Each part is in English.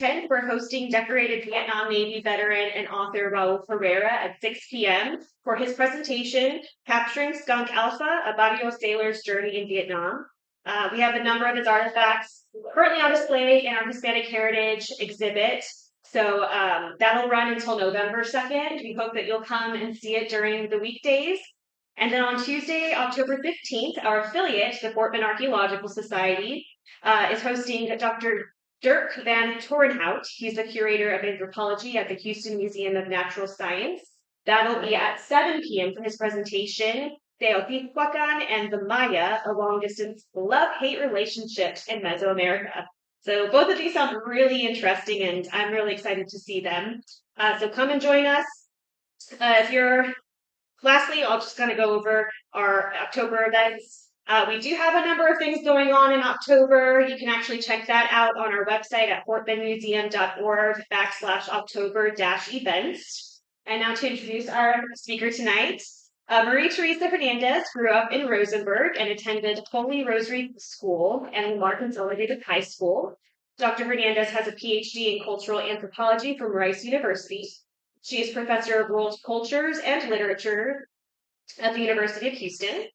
10th, we're hosting decorated Vietnam Navy veteran and author Raul Ferreira at 6 p.m. for his presentation, Capturing Skunk Alpha, a Barrio Sailor's Journey in Vietnam. We have a number of his artifacts currently on display in our Hispanic Heritage exhibit. So that'll run until November 2nd. We hope that you'll come and see it during the weekdays. And then on Tuesday, October 15th, our affiliate, the Fort Bend Archaeological Society, is hosting Dr. Dirk van Torenhout. He's the curator of anthropology at the Houston Museum of Natural Science. That'll be at 7 p.m. for his presentation, Teotihuacan and the Maya, a long-distance love-hate relationships in Mesoamerica. So both of these sound really interesting, and I'm really excited to see them. So come and join us. Lastly, I'll just kind of go over our October events. We do have a number of things going on in October. You can actually check that out on our website at fortbendmuseum.org/October-events. And now to introduce our speaker tonight. Marie Theresa Hernandez grew up in Rosenberg and attended Holy Rosary School and Lamar Consolidated High School. Dr. Hernandez has a PhD in cultural anthropology from Rice University. She is professor of world cultures and literature at the University of Houston.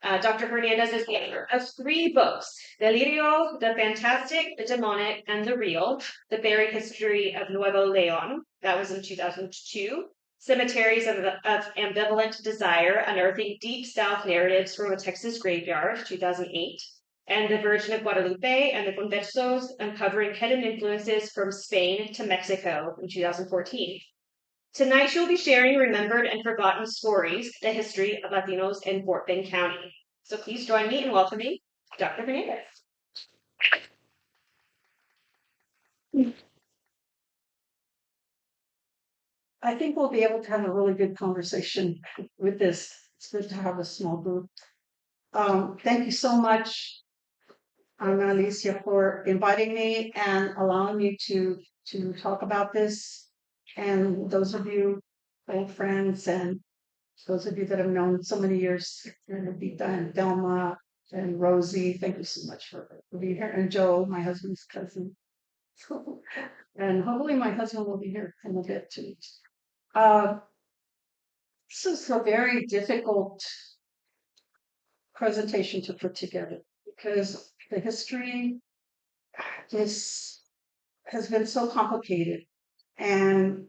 Dr. Hernandez is the author of 3 books, Delirio, The Fantastic, The Demonic, and The Real, The Buried History of Nuevo Leon. That was in 2002. Cemeteries of Ambivalent Desire, Unearthing Deep South Narratives from a Texas Graveyard, 2008. And The Virgin of Guadalupe and the Conversos, Uncovering Hidden Influences from Spain to Mexico, in 2014. Tonight, she'll be sharing remembered and forgotten stories, the history of Latinos in Fort Bend County. So please join me in welcoming Dr. Hernandez. I think we'll be able to have a really good conversation with this. It's good to have a small group. Thank you so much, Ana Alicia, for inviting me and allowing me to talk about this. And those of you, old friends, and those of you that have known so many years, Vita and Delma and Rosie, thank you so much for being here. And Joe, my husband's cousin. And hopefully my husband will be here in a bit too. This is a very difficult presentation to put together because the history has been so complicated. And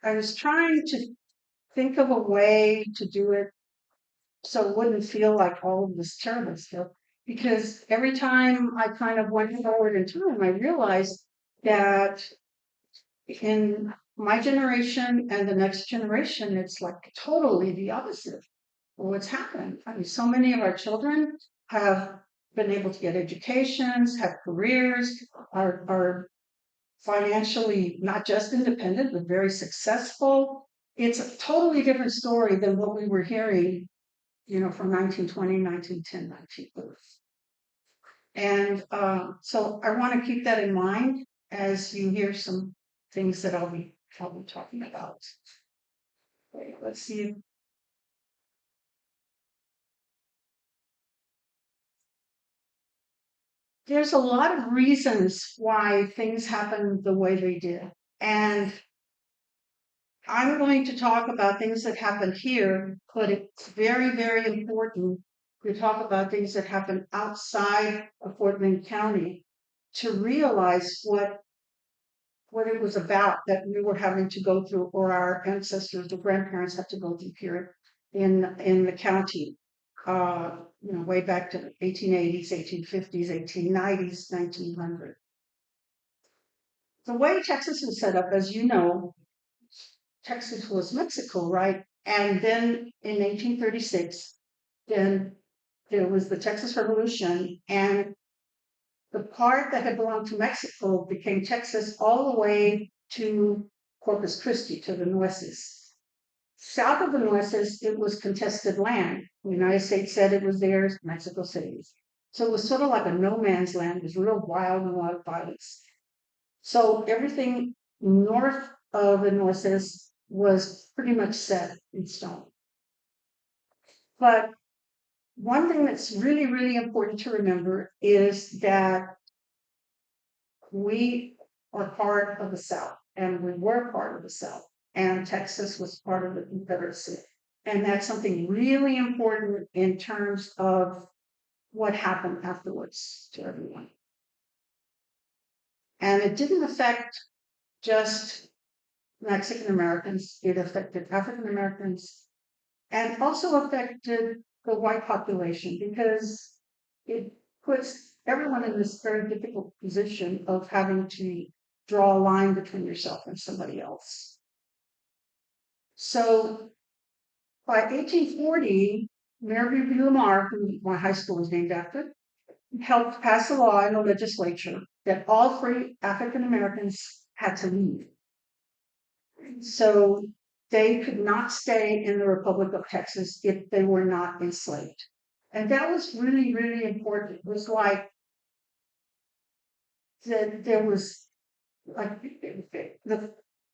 I was trying to think of a way to do it so it wouldn't feel like all of this terrible stuff. Because every time I kind of went forward in time, I realized that in my generation and the next generation, it's like totally the opposite of what's happened. I mean, so many of our children have been able to get educations, have careers, are financially not just independent, but very successful. It's a totally different story than what we were hearing, from 1920, 1910, 1930. And so I want to keep that in mind as you hear some things that I'll be talking about. Okay, let's see. There's a lot of reasons why things happened the way they did. And I'm going to talk about things that happened here, but it's very, very important to talk about things that happened outside of Fort Bend County to realize what it was about that we were having to go through, or our ancestors, the grandparents had to go through here in the county. Way back to the 1880s, 1850s, 1890s, 1900. The way Texas was set up, as you know, Texas was Mexico, right? And then in 1836, then there was the Texas Revolution, and the part that had belonged to Mexico became Texas all the way to Corpus Christi, to the Nueces. South of the Nueces, it was contested land. The United States said it was theirs, Mexico said it was. So it was sort of like a no man's land. It was real wild and a lot of violence. So everything north of the Nueces was pretty much set in stone. But one thing that's really, really important to remember is that we are part of the South, and we were part of the South, and Texas was part of the Confederacy. And that's something really important in terms of what happened afterwards to everyone. And it didn't affect just Mexican Americans, it affected African Americans and also affected the white population because it puts everyone in this very difficult position of having to draw a line between yourself and somebody else. So by 1840, Mayor B. Lamar, who my high school was named after, helped pass a law in the legislature that all free African Americans had to leave. So they could not stay in the Republic of Texas if they were not enslaved. And that was really, really important. It was like that there was like the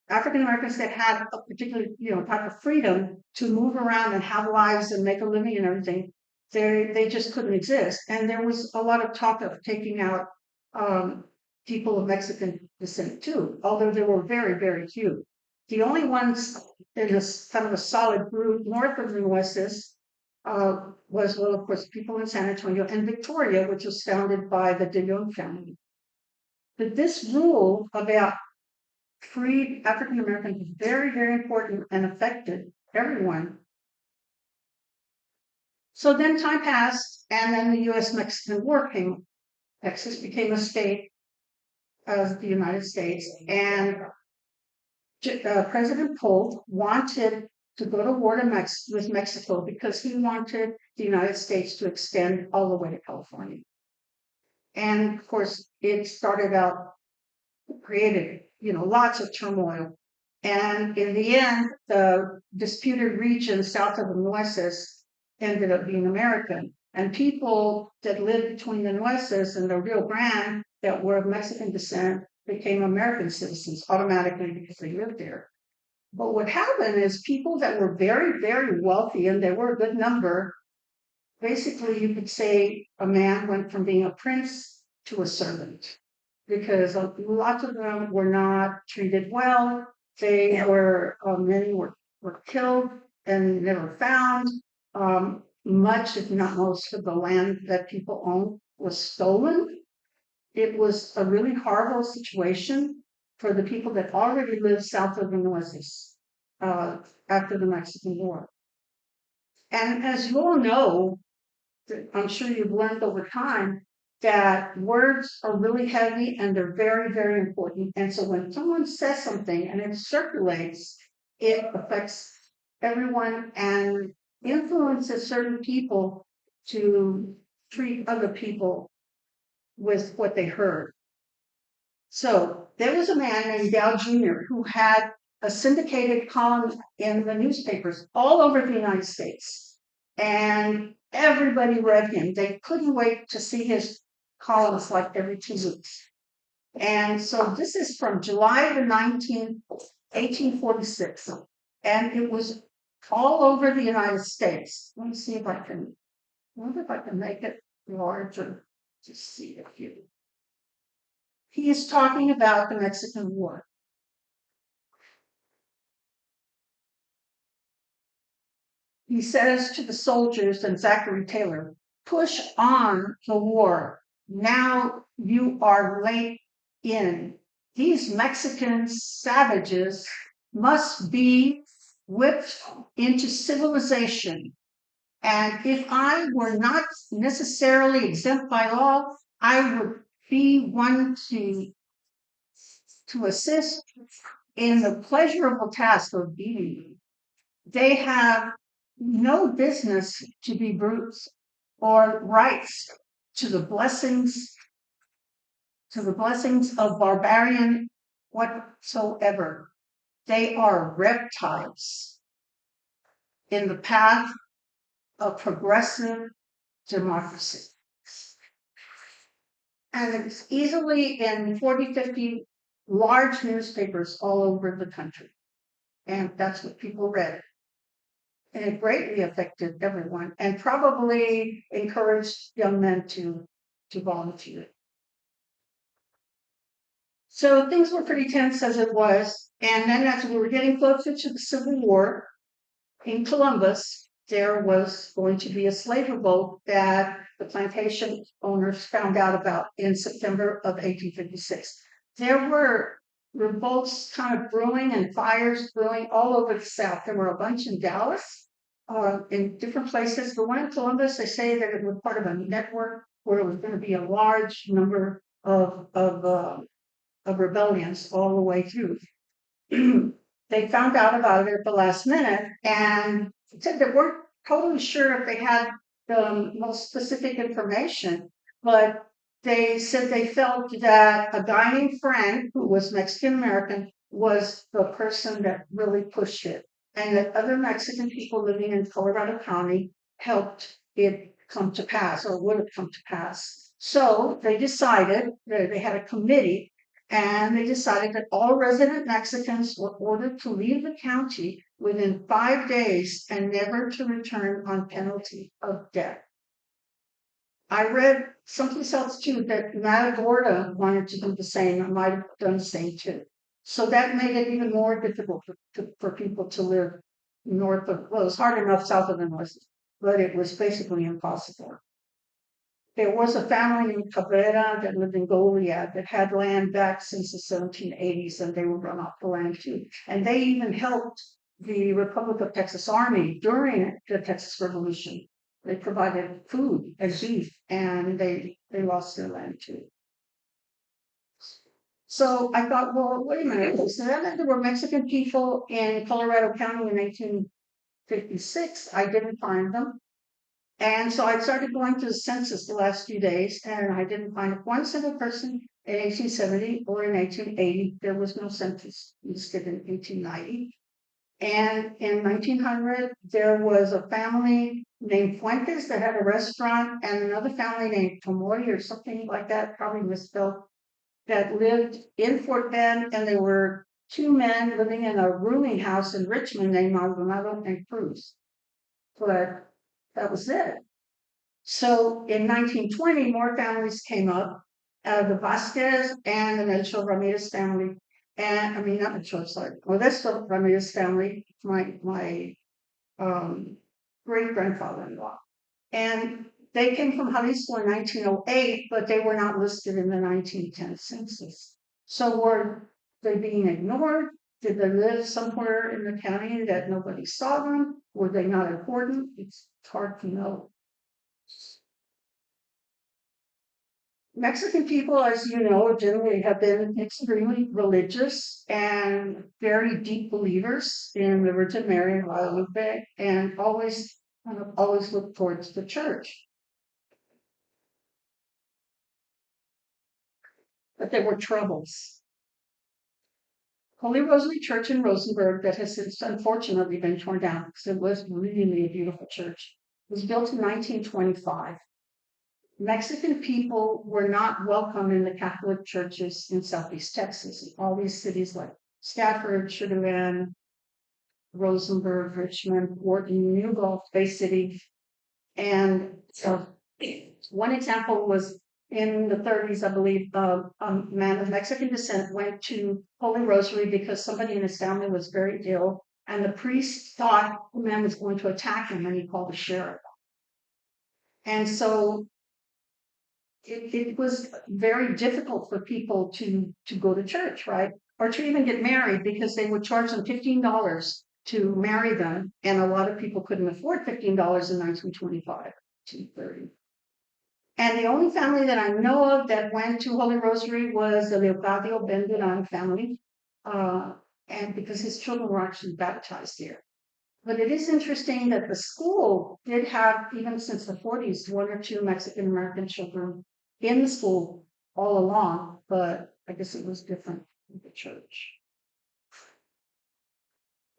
African Americans that had a particular, type of freedom to move around and have lives and make a living and everything, they just couldn't exist. And there was a lot of talk of taking out people of Mexican descent too, although there were very, very few. The only ones in this kind of a solid group north of the Nueces was, well, of course, people in San Antonio and Victoria, which was founded by the De Leon family. But this rule about free African Americans was very, very important and affected everyone. So then time passed, and then the US Mexican War came. Texas became a state of the United States, and President Polk wanted to go to war with Mexico because he wanted the United States to extend all the way to California. And of course, it started out, created, lots of turmoil. And in the end, the disputed region south of the Nueces ended up being American. And people that lived between the Nueces and the Rio Grande that were of Mexican descent became American citizens automatically because they lived there. But what happened is people that were very, very wealthy, and there were a good number, basically you could say a man went from being a prince to a servant because lots of them were not treated well. They were, many were killed and never found. Much, if not most, of the land that people owned was stolen. It was a really horrible situation for the people that already lived south of the Nueces after the Mexican War. And as you all know, I'm sure you've learned over time that words are really heavy and they're very, very important. And so when someone says something and it circulates, it affects everyone and influences certain people to treat other people with what they heard. So there was a man named Dow Jr. who had a syndicated column in the newspapers all over the United States. And everybody read him. They couldn't wait to see his columns like every 2 weeks. And so this is from July the 19th, 1846. And it was all over the United States. Let me see if I can, I wonder if I can make it larger to see if you. He is talking about the Mexican War. He says to the soldiers and Zachary Taylor, push on the war. Now you are late in. These Mexican savages must be whipped into civilization. And if I were not necessarily exempt by law, I would be one to assist in the pleasurable task of beating them. They have no business to be brutes or rights to the blessings of barbarian whatsoever. They are reptiles in the path of progressive democracy. And it's easily in 40, 50 large newspapers all over the country. And that's what people read. And it greatly affected everyone and probably encouraged young men to volunteer. So things were pretty tense as it was. And then as we were getting closer to the Civil War in Columbus, there was going to be a slave revolt that the plantation owners found out about in September of 1856. There were revolts kind of brewing and fires brewing all over the South. There were a bunch in Dallas, in different places. The one in Columbus, they say that it was part of a network where it was going to be a large number of rebellions all the way through. They found out about it at the last minute and said they weren't totally sure if they had the most specific information, but they said they felt that a guy named Frank, who was Mexican American, was the person that really pushed it, and that other Mexican people living in Colorado County helped it come to pass or would have come to pass. So they decided that they had a committee and they decided that all resident Mexicans were ordered to leave the county within 5 days and never to return on penalty of death. I read someplace else too that Matagorda wanted to do the same and might have done the same too. So that made it even more difficult for people to live north of, well, it was hard enough south of the north, but it was basically impossible. There was a family named Cabrera that lived in Goliad that had land back since the 1780s, and they would run off the land too. And they even helped the Republic of Texas Army during the Texas Revolution. They provided food and beef, and they lost their land too. So I thought, well, wait a minute. So that meant there were Mexican people in Colorado County in 1856. I didn't find them. And so I started going through the census the last few days, and I didn't find one single person in 1870 or in 1880. There was no census listed in 1890. And in 1900, there was a family named Fuentes that had a restaurant, and another family named Tomori or something like that, probably misspelled, that lived in Fort Bend, and there were two men living in a rooming house in Richmond named Maldonado and Cruz. But that was it. So in 1920, more families came up, the Vasquez and the Melchor Ramirez family, and I mean not Melchor, sorry, Modesto Ramirez family, my great grandfather-in-law, and they came from Jalisco in 1908, but they were not listed in the 1910 census. So were they being ignored? Did they live somewhere in the county that nobody saw them? Were they not important? It's hard to know. Mexican people, as you know, generally have been extremely religious and very deep believers in the Virgin Mary and Guadalupe, and always look towards the church. But there were troubles. Holy Rosary Church in Rosenberg, that has since unfortunately been torn down because it was really a beautiful church, was built in 1925. Mexican people were not welcome in the Catholic churches in Southeast Texas. All these cities like Stafford, Sugar Land, Rosenberg, Richmond, Wharton, New Gulf, Bay City. And so one example was in the 30s, I believe, a man of Mexican descent went to Holy Rosary because somebody in his family was very ill. And the priest thought the man was going to attack him, and he called the sheriff. And so it was very difficult for people to go to church, right? Or to even get married because they would charge them $15 to marry them. And a lot of people couldn't afford $15 in 1925, 230. And the only family that I know of that went to Holy Rosary was the Leocadio Benduran family. And because his children were actually baptized there. But it is interesting that the school did have, even since the 40s, one or two Mexican American children in the school all along, but I guess it was different in the church.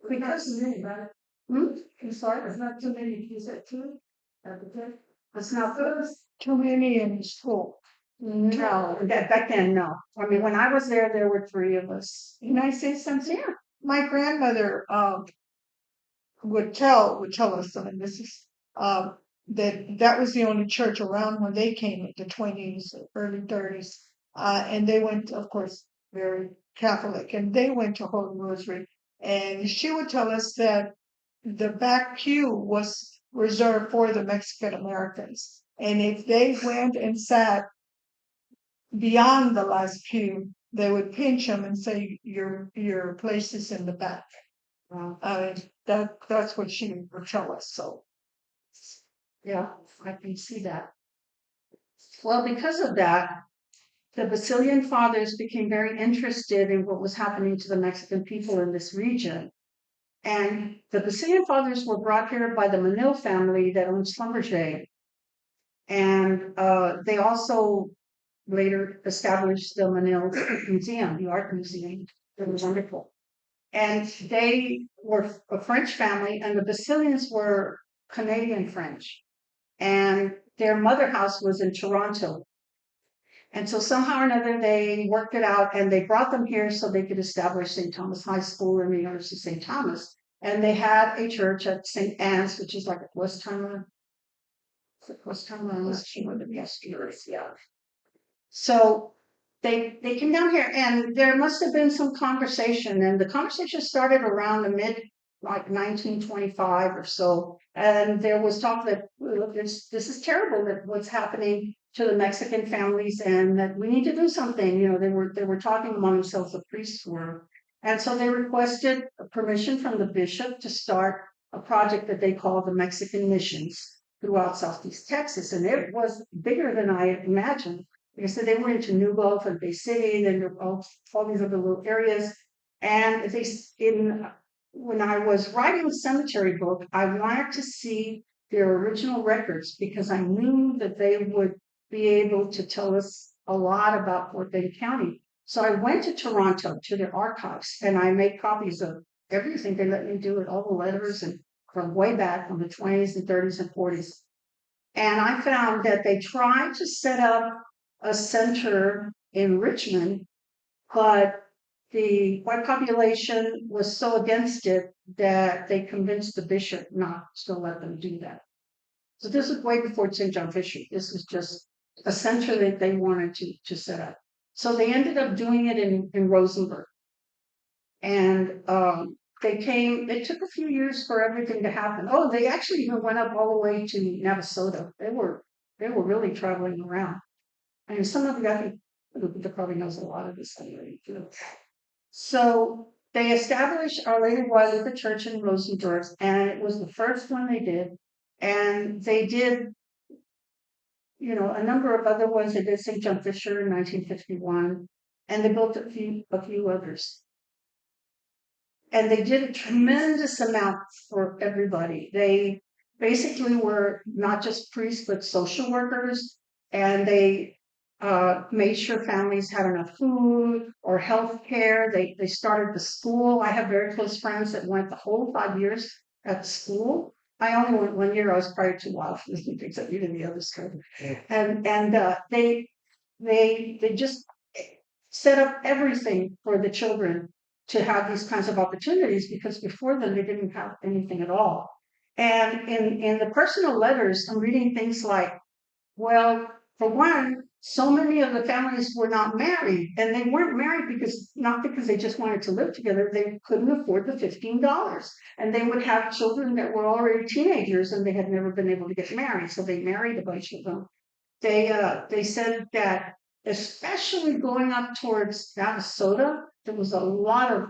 Because I'm sorry, there's not too many to use it too. It's not too many in the school. No, back then, no. I mean, when I was there were three of us. Can I say something? Yeah. My grandmother would tell us something. This is that was the only church around when they came in the 20s, early 30s, and they went, of course, very Catholic, and they went to Holy Rosary. And she would tell us that the back pew was reserved for the Mexican Americans. And if they went and sat beyond the last pew, they would pinch them and say, your place is in the back. That's what she would tell us. So yeah, I can see that. Well, because of that, the Basilian fathers became very interested in what was happening to the Mexican people in this region. And the Basilian fathers were brought here by the Manil family that owned Schlumberger. And they also later established the Manil Museum, the art museum. It was wonderful. And they were a French family, and the Basilians were Canadian French. And their mother house was in Toronto. And so somehow or another, they worked it out and they brought them here so they could establish St. Thomas High School and the University of St. Thomas. And they had a church at St. Anne's, which is like Westheimer. Yeah. So they came down here, and there must have been some conversation, and the conversation started around the mid like 1925 or so, and there was talk that this is terrible, that what's happening to the Mexican families, and that we need to do something. You know, they were talking among themselves, the priests were, and so they requested permission from the bishop to start a project that they called the Mexican Missions throughout Southeast Texas, and it was bigger than I imagined. Like I said, they went into New Gulf and Bay City, then all these other little areas. And when I was writing the cemetery book, I wanted to see their original records because I knew that they would be able to tell us a lot about Fort Bend County. So I went to Toronto to their archives, and I made copies of everything. They let me do it, all the letters, and from way back from the 20s and 30s and 40s. And I found that they tried to set up a center in Richmond, but the white population was so against it that they convinced the bishop not to let them do that. So this was way before St. John Fisher. This was just a center that they wanted to set up. So they ended up doing it in Rosenberg. And it took a few years for everything to happen. Oh, they actually even went up all the way to Navasota. They were really traveling around. And some of you, I think, that probably knows a lot of this already. So they established Our Lady of Guadalupe Church in Rosenberg, and it was the first one they did. And they did, a number of other ones. They did St. John Fisher in 1951, and they built a few others. And they did a tremendous amount for everybody. They basically were not just priests, but social workers, and they made sure families had enough food or health care. They started the school. I have very close friends that went the whole 5 years at the school. I only went 1 year. I was probably too wild for this things that you did the other stuff. And they just set up everything for the children to have these kinds of opportunities, because before then they didn't have anything at all. And in the personal letters, I'm reading things like, well, for one, so many of the families were not married, and they weren't married not because they just wanted to live together, they couldn't afford the $15. And they would have children that were already teenagers and they had never been able to get married, so they married a bunch of them. They said that especially going up towards Navasota, there was a lot of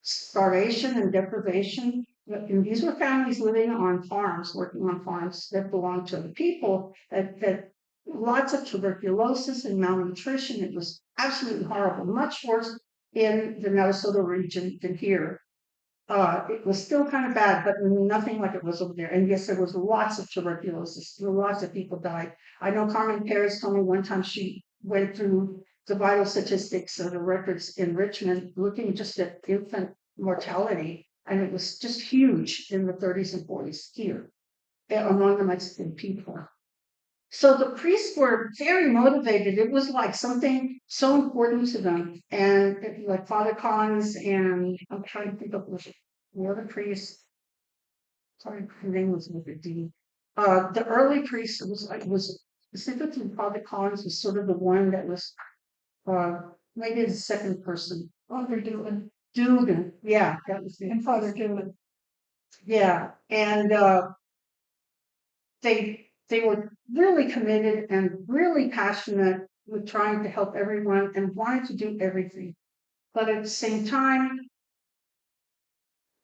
starvation and deprivation. And these were families living on farms, working on farms that belonged to the people, that lots of tuberculosis and malnutrition. It was absolutely horrible, much worse in the Navasota region than here. It was still kind of bad, but nothing like it was over there. And yes, there was lots of tuberculosis. Lots of people died. I know Carmen Perez told me one time she went through the vital statistics of the records in Richmond, looking just at infant mortality, and it was just huge in the 30s and 40s here among the Mexican people. So the priests were very motivated. It was like something so important to them. And like Father Collins, and I'm trying to think of the other priest. Sorry, her name was with a D. The early priest was specifically Father Collins was sort of the one that was maybe the second person. Father Dugan Dugan, yeah, that was it. and Father Dugan. Yeah, and they were really committed and really passionate with trying to help everyone and wanted to do everything. But at the same time,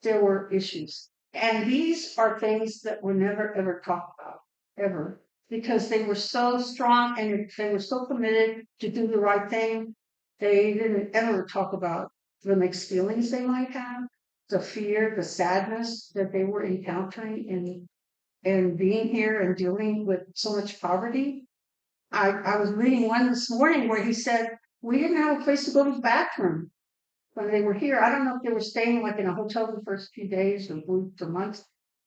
there were issues. And these are things that were never ever talked about, ever, because they were so strong and they were so committed to do the right thing. They didn't ever talk about the mixed feelings they might have, the fear, the sadness that they were encountering in being here and dealing with so much poverty. I was reading one this morning where he said, we didn't have a place to go to the bathroom when they were here. I don't know if they were staying like in a hotel the first few days or weeks or months.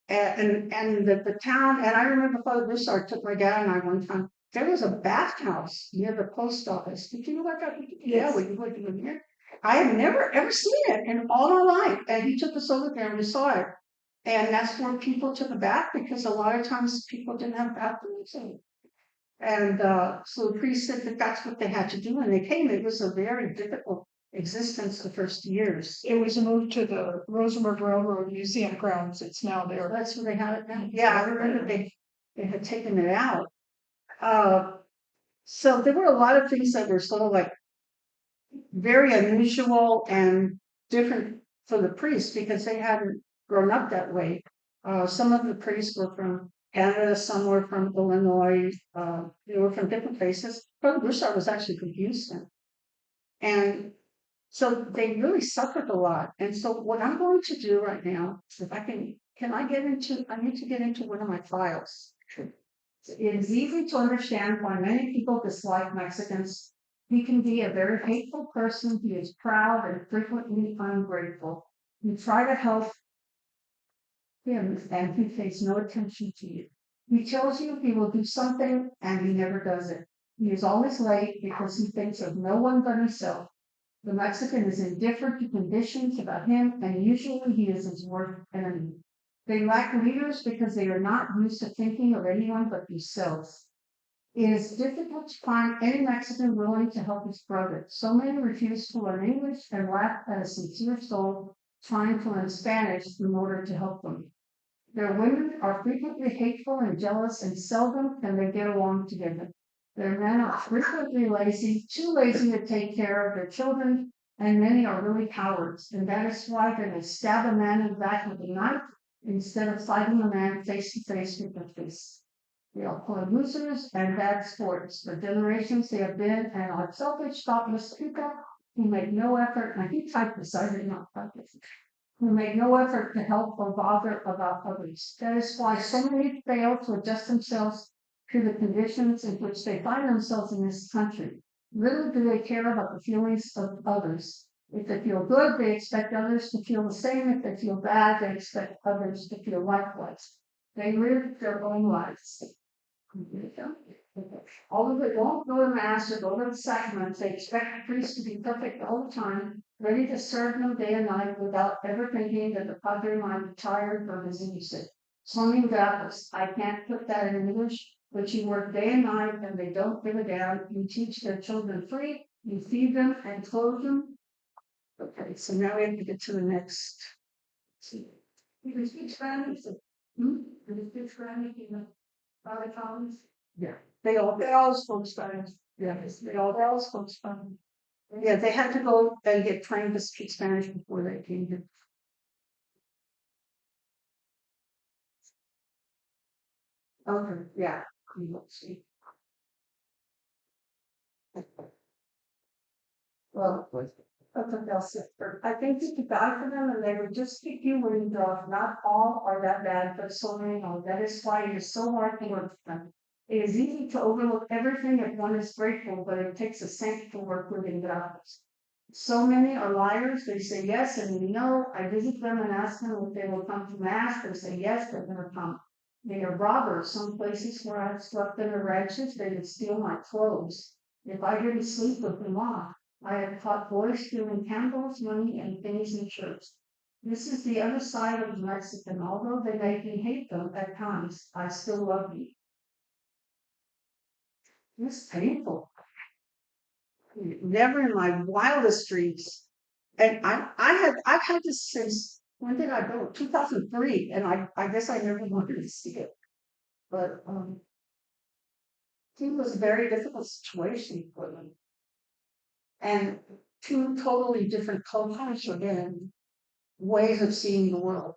And the town, and I remember Father Broussard took my dad and I one time. There was a bathhouse near the post office. Did you know about that? Yeah, Yes. when you lived in here. I had never ever seen it in all my life. And he took us over there and we saw it. And that's where people took a bath because a lot of times people didn't have bathrooms. And so the priest said that that's what they had to do when they came. It was a very difficult existence the first years. It was moved to the Rosenberg Railroad Museum grounds. It's now there. That's where they had it now. Yeah, I remember they had taken it out. Uh, so there were a lot of things that were sort of like very unusual and different for the priests because they hadn't grown up that way. Some of the priests were from Canada, some were from Illinois, they were from different places. Brother Broussard was actually from Houston. And so they really suffered a lot. And so what I'm going to do right now, if I can I get into, I need to get into one of my files. It is easy to understand why many people dislike Mexicans. He can be a very hateful person. He is proud and frequently ungrateful. You try to help him and he pays no attention to you. He tells you he will do something and he never does it. He is always late because he thinks of no one but himself. The Mexican is indifferent to conditions about him, and usually he is his worst enemy. They lack leaders because they are not used to thinking of anyone but themselves. It is difficult to find any Mexican willing to help his brother. So many refuse to learn English and laugh at a sincere soul trying to learn Spanish in order to help them. Their women are frequently hateful and jealous, and seldom can they get along together. Their men are frequently lazy, too lazy to take care of their children, and many are really cowards, and that is why they will stab a man in the back with a knife instead of fighting a man face to face with their fist. They are poor losers and bad sports. For generations they have been and are selfish, thoughtless people who make no effort, and he typed this, I did not type this, who make no effort to help or bother about others. That is why so many fail to adjust themselves to the conditions in which they find themselves in this country. Little do they care about the feelings of others. If they feel good, they expect others to feel the same. If they feel bad, they expect others to feel likewise. They live their own lives. Although they won't go to mass or go to the sacraments, they expect the priest to be perfect all the time, ready to serve them day and night without ever thinking that the padre might be tired or busy. Swimming gatos, I can't put that in English, but you work day and night and they don't give a damn. You teach their children free, you feed them and clothe them. Okay, so now we have to get to the next. See, you can speak Spanish. You can speak Spanish in the Father Collins? Yeah. They all spoke Spanish. Yes, they all spoke Spanish. Yeah, they had to go and get trained to speak Spanish before they came here. Okay, yeah. Let's see. Well, that's what they'll say. I think if you die for them and they would just pick you when you go, not all are that bad, but so many are. That is why it is so hard to work with them. It is easy to overlook everything if one is grateful, but it takes a saint to work with ingratos. So many are liars. They say yes and we know. I visit them and ask them if they will come to mass. They say yes, but never come. They are robbers. Some places where I've slept in the ranches, they would steal my clothes. If I didn't sleep with them on, I have caught boys stealing candles, money, and things in church. This is the other side of the Mexican. Although they make me hate them at times, I still love you. It's painful. never in my wildest dreams. And I've had this since, when did I go? 2003, and I guess I never wanted to see it. But it was a very difficult situation for them, and two totally different cultures and ways of seeing the world.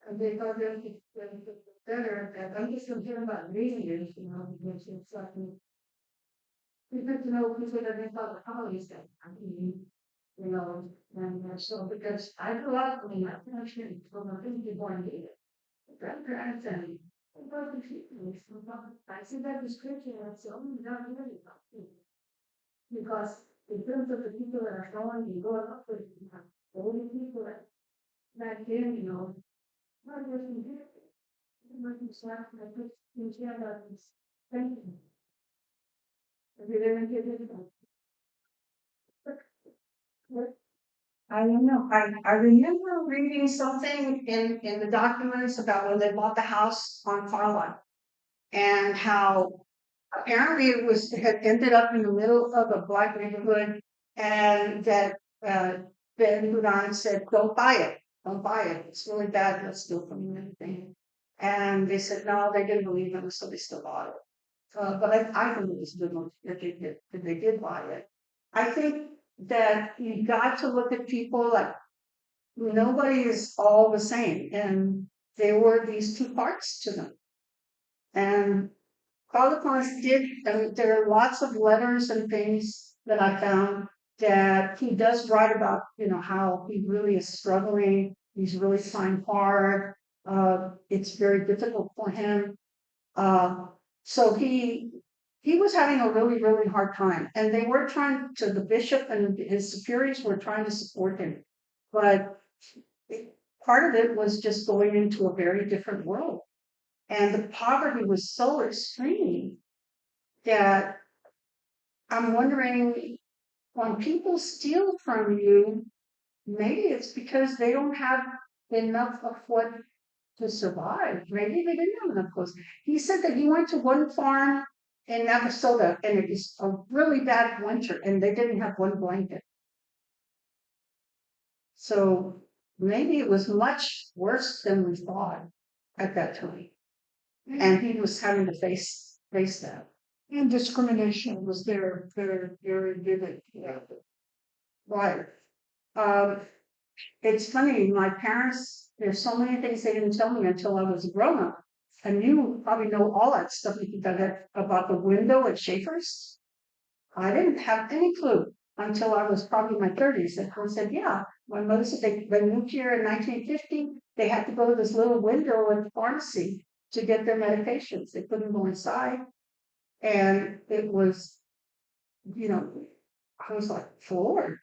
And they thought they would get better. And I'm just concerned about reading, because it's like you get to know people that they thought the colonies that I mean, and so because I grew up in my country from a really born here. Grandparents and about the people, I see that description and it's only not really because in terms of the people that are growing and growing up with the only people that back then, not just in here, but in South, like in Canada, it's thinking. Have you ever get it? I don't know. I remember reading something in the documents about when they bought the house on Carlisle and how apparently it had ended up in the middle of a black neighborhood and that Ben Houdan said, don't buy it. Don't buy it. It's really bad. Let's steal from you and everything. And they said, no, they didn't believe him, so they still bought it. But I think it was good that they did buy it. I think that you got to look at people like nobody is all the same. And there were these two parts to them. And Holocaust did, there are lots of letters and things that I found that he does write about, how he really is struggling. He's really trying hard. It's very difficult for him. So he was having a really, really hard time. And they were trying to, the bishop and his superiors were trying to support him. But part of it was just going into a very different world. And the poverty was so extreme that I'm wondering when people steal from you, maybe it's because they don't have enough of what to survive. Maybe they didn't have enough clothes. He said that he went to one farm in Navasota and it was a really bad winter and they didn't have one blanket. So maybe it was much worse than we thought at that time. And he was having to face that. And discrimination was there, very vivid. Yeah. Right. Um, it's funny, my parents, there's so many things they didn't tell me until I was a grown up. And you probably know all that stuff about the window at Schaefer's. I didn't have any clue until I was probably in my 30s. And I said, yeah, my mother said they moved here in 1950. They had to go to this little window in the pharmacy to get their medications. They couldn't go inside. And it was, I was like floored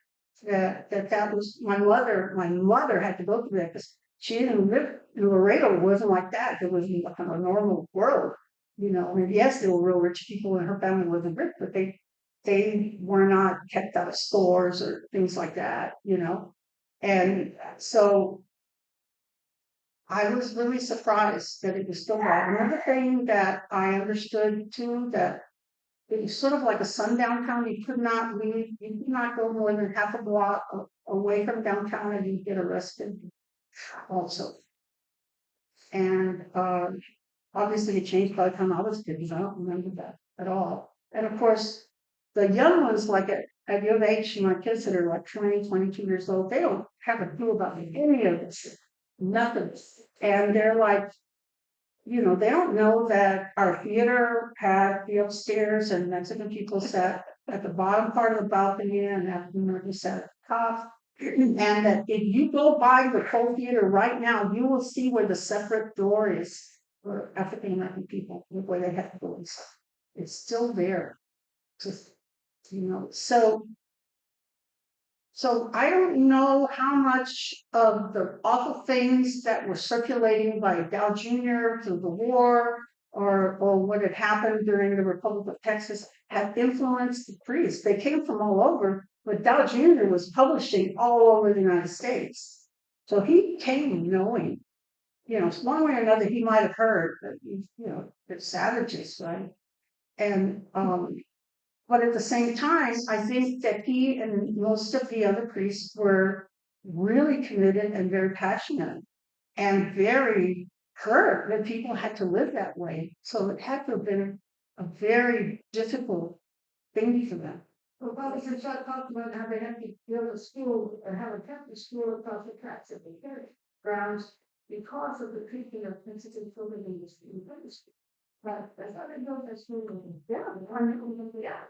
that was my mother. My mother had to go through that because she didn't live in Laredo. It wasn't like that. It was kind of a normal world, And yes, there were real rich people, and her family wasn't rich, but they were not kept out of stores or things like that. And so I was really surprised that it was still there. Another thing that I understood too that it was sort of like a sundown town. You could not leave. You could not go more than half a block away from downtown, and you'd get arrested. Also, and obviously it changed by the time I was kids. I don't remember that at all. And of course, the young ones, like at your age, my kids that are like 20, 22 years old, they don't have a clue about any of this, nothing. And they're like, they don't know that our theater had the upstairs and Mexican people sat at the bottom part of the balcony and African Americans sat at the top. And that if you go by the whole theater right now, you will see where the separate door is for African American people, where they have to go inside. It's still there. Just, so I don't know how much of the awful things that were circulating by Dow Jr. through the war or what had happened during the Republic of Texas have influenced the priests. They came from all over, but Dow Jr. was publishing all over the United States. So he came knowing, one way or another, he might have heard that, they're savages, right? And But at the same time, I think that he and most of the other priests were really committed and very passionate and very hurt that people had to live that way. So it had to have been a very difficult thing for them. Well, probably since I talked about how they had to build a school and have a Catholic school across the tracks of the grounds because of the treatment of Mexican children in the school. But I thought I built that school in yeah.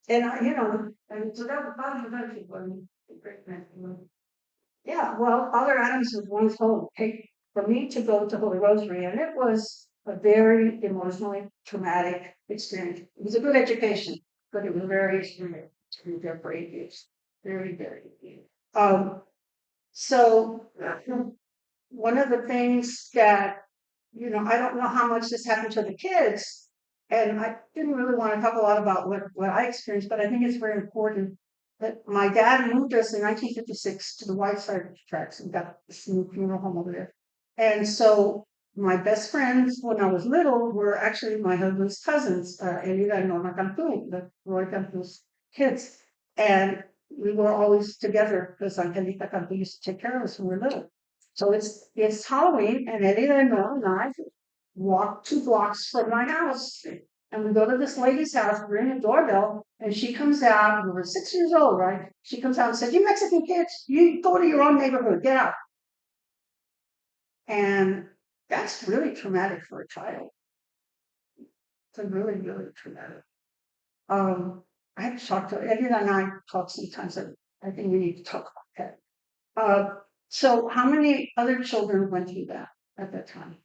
And and so that was part of the country when great man. Yeah, well, Father Adams was once told, hey, for me to go to Holy Rosary, and it was a very emotionally traumatic experience. It was a good education, but it was very very brave years. Very, very. So one of the things that I don't know how much this happened to the kids, and I didn't really want to talk a lot about what I experienced, but I think it's very important that my dad moved us in 1956 to the White Side of the tracks and got this new funeral home over there. And so my best friends when I was little were actually my husband's cousins, Elida and Norma Cantú, the Roy Cantú's kids. And we were always together because Angelita Cantú used to take care of us when we were little. So it's Halloween, and Eddie and Noah and I walk 2 blocks from my house. And we go to this lady's house, ring a doorbell, and she comes out. We were 6 years old, right? She comes out and says, "You Mexican kids, you go to your own neighborhood, get out." And that's really traumatic for a child. It's really, really traumatic. I have to talk to Eddie and I talk sometimes. I think we need to talk about that. So how many other children went through that at that time?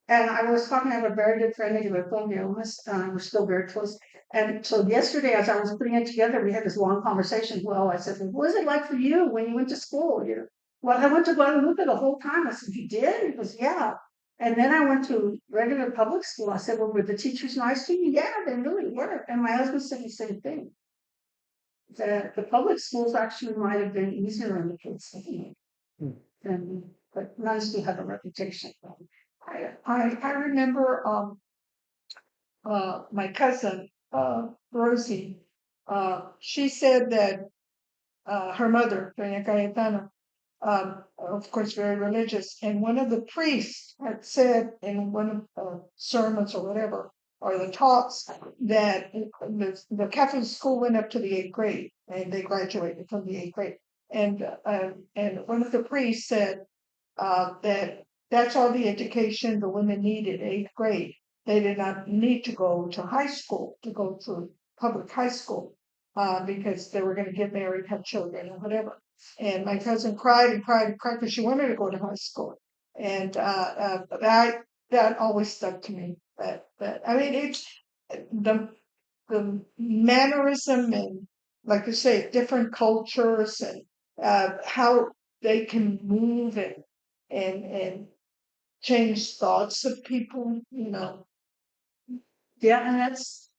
And I was talking to a very good friend who told me we're still very close. And so yesterday, as I was putting it together, we had this long conversation. Well, I said, "What was it like for you when you went to school?" Well, I went to Guadalupe the whole time. I said, "You did?" He goes, "Yeah." And then I went to regular public school. I said, "Well, were the teachers nice to you?" "Yeah, they really were." And my husband said the same thing. That the public schools actually might have been easier on the kids. But none still have a reputation. I remember my cousin Rosie. She said that her mother, Doña Cayetana, of course, very religious, and one of the priests had said in one of the sermons or whatever, or the talks, that the Catholic school went up to the 8th grade, and they graduated from the 8th grade, and one of the priests said that that's all the education the women needed, 8th grade. They did not need to go to high school, to go to public high school, because they were going to get married, have children, or whatever. And my cousin cried and cried and cried because she wanted to go to high school. And that always stuck to me. That I mean, it's the mannerism and, like you say, different cultures and how they can move and change thoughts of people. Yeah, and that's